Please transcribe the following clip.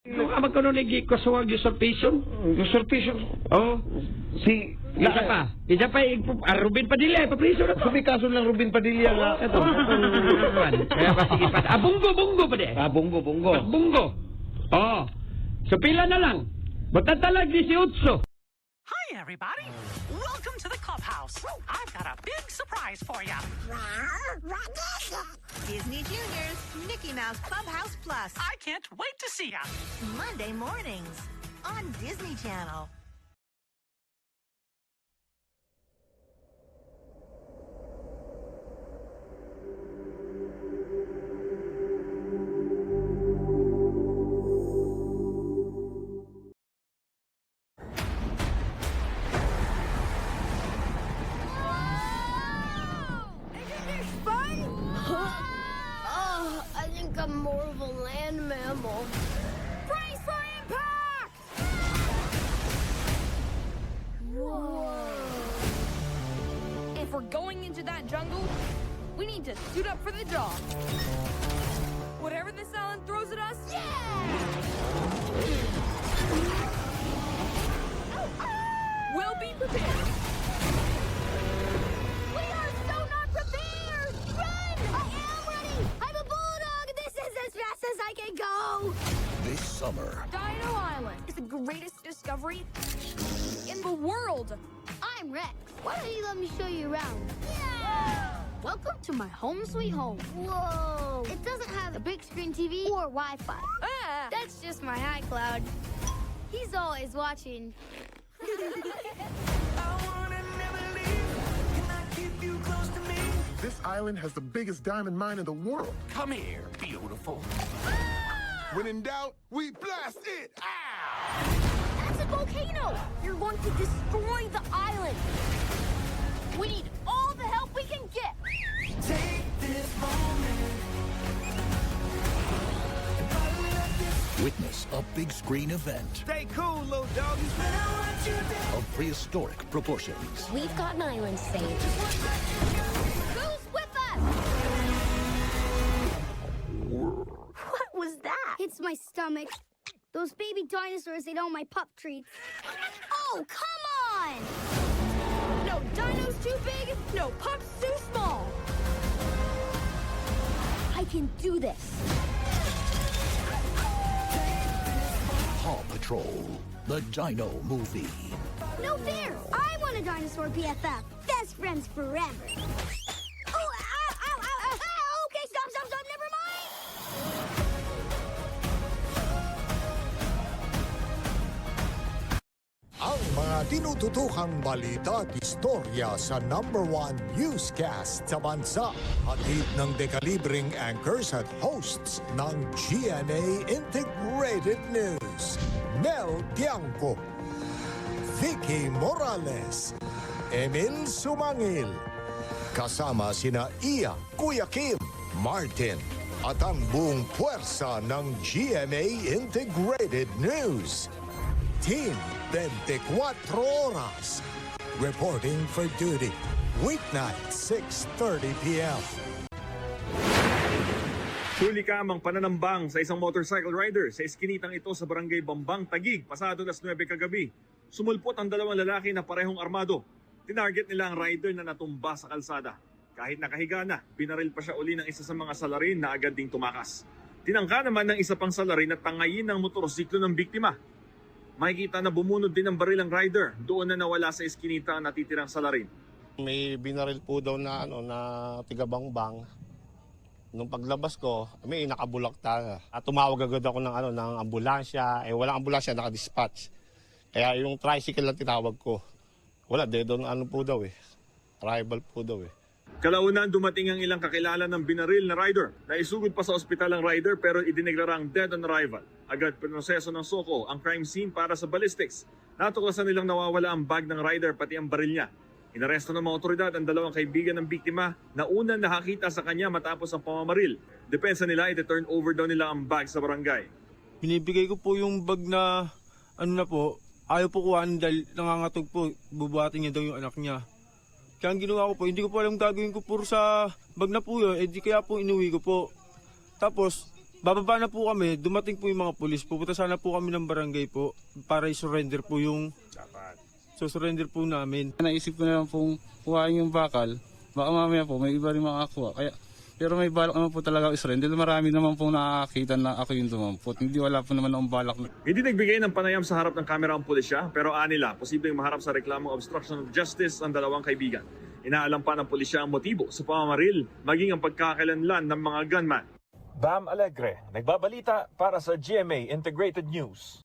Kung ka magkanunig ikusuwag usurpation? Usurpation? Oo. Si... Isa pa. Isa pa, Ruben Padilla, papriso na to. Sabi kaso ng Ruben Padilla nga. Ito. Kaya pa, sige pa. Bunggo pa de. Bunggo. Bunggo. Oo. So, pila na lang. Matatalag 18. Hi, everybody. Welcome to the clubhouse. I've got a big surprise for you. Disney Junior's Mickey Mouse Clubhouse Plus. I can't wait to see ya. Monday mornings on Disney Channel. I think I'm more of a land mammal. Brace for impact! Whoa. If we're going into that jungle, we need to suit up for the job. Whatever this island throws at us, we'll be prepared. We are so not prepared! Run! I am running! I'm a bulldog! This is as fast as I can go! This summer, Dino Island is the greatest discovery in the world. I'm Rex. Why don't you let me show you around? Yeah! Welcome to my home sweet home. Whoa! It doesn't have a big screen TV or Wi-Fi. Ah, That's just my iCloud. He's always watching. This island has the biggest diamond mine in the world. come here, beautiful. When in doubt, we blast it! That's a volcano! you're going to destroy the island. We need all the help we can get! Witness a big screen event Stay cool, little doggy. of prehistoric proportions. We've got an island saved. Who's with us? What was that? It's my stomach. Those baby dinosaurs ate all my pup treats. Oh, come on! No dino's too big, no pups too small. I can do this. Paw Patrol, the Dino Movie. No fair! I want a dinosaur BFF. Best friends forever. Oh, ow, ow, ow, ow. Ah, okay, stop, never mind. Ang mga tinututukang balita at istorya sa #1 newscast sa bansa. Hatid ng dekalibreng anchors at hosts ng GMA Integrated News. Mel Tiangco, Vicky Morales, Emil Sumangil. Kasama sina Iya, Kuya Kim, Martin, at ang buong puwersa ng GMA Integrated News. Team 24 Oras. Reporting for duty. Weeknight, 6:30 p.m. Sulikam ang pananambang sa isang motorcycle rider sa iskinitang ito sa barangay Bambang, Taguig, pasado alas 9 kagabi. Sumulpot ang dalawang lalaki na parehong armado. Tinarget nila ang rider na natumba sa kalsada. Kahit nakahiga na, binaril pa siya uli ng isa sa mga salarin na agad ding tumakas. Tinangka naman ng isa pang salarin na tangayin ng motorsiklo ng biktima. Makikita na bumunod din ang baril ang rider. Doon na nawala sa iskinita ang natitirang salarin. May binaril po daw na tigabangbang. Nung paglabas ko, may nakabulakta. At tumawag agad ako ng ambulansya. Walang ambulansya, naka-dispatch. Kaya yung tricycle lang tinawag ko. Wala, dead on po daw Arrival po daw Kalaunan dumating ang ilang kakilala ng binaril na rider. Naisugod pa sa ospital ang rider pero idineklarang dead on arrival. Agad pinoseso ng SOCO ang crime scene para sa ballistics. Natuklasan nilang nawawala ang bag ng rider pati ang baril niya. Inaresto ng mga otoridad ang dalawang kaibigan ng biktima na unang nakakita sa kanya matapos ang pamamaril. Depensa nila iti-turn over daw nila ang bag sa barangay. Binibigay ko po yung bag na ayaw po kuhanin dahil nangangatog po. Bubuhatin niya daw yung anak niya. Kaya ang ginawa ko po, hindi ko po alam gagawin ko puro sa bag na po yun, di kaya po inuwi ko po. Tapos, bababa na po kami, dumating po yung mga pulis. Pupunta sana po kami ng barangay po para i-surrender po yung... So surrender po namin. Naisip ko na lang pong kuhain yung bakal. Baka mamaya po may iba rin makakuha. Pero may balak naman po talaga i-surrender. Marami naman pong nakakita na ako yung dumampot. Hindi wala po naman akong balak. Hindi nagbigay ng panayam sa harap ng kamera ang pulisya, pero anila, posibleng maharap sa reklamong obstruction of justice ang dalawang kaibigan. Inaalam pa ng pulisya ang motibo sa pamamaril, maging ang pagkakalanlan ng mga gunman. Bam Alegre, nagbabalita para sa GMA Integrated News.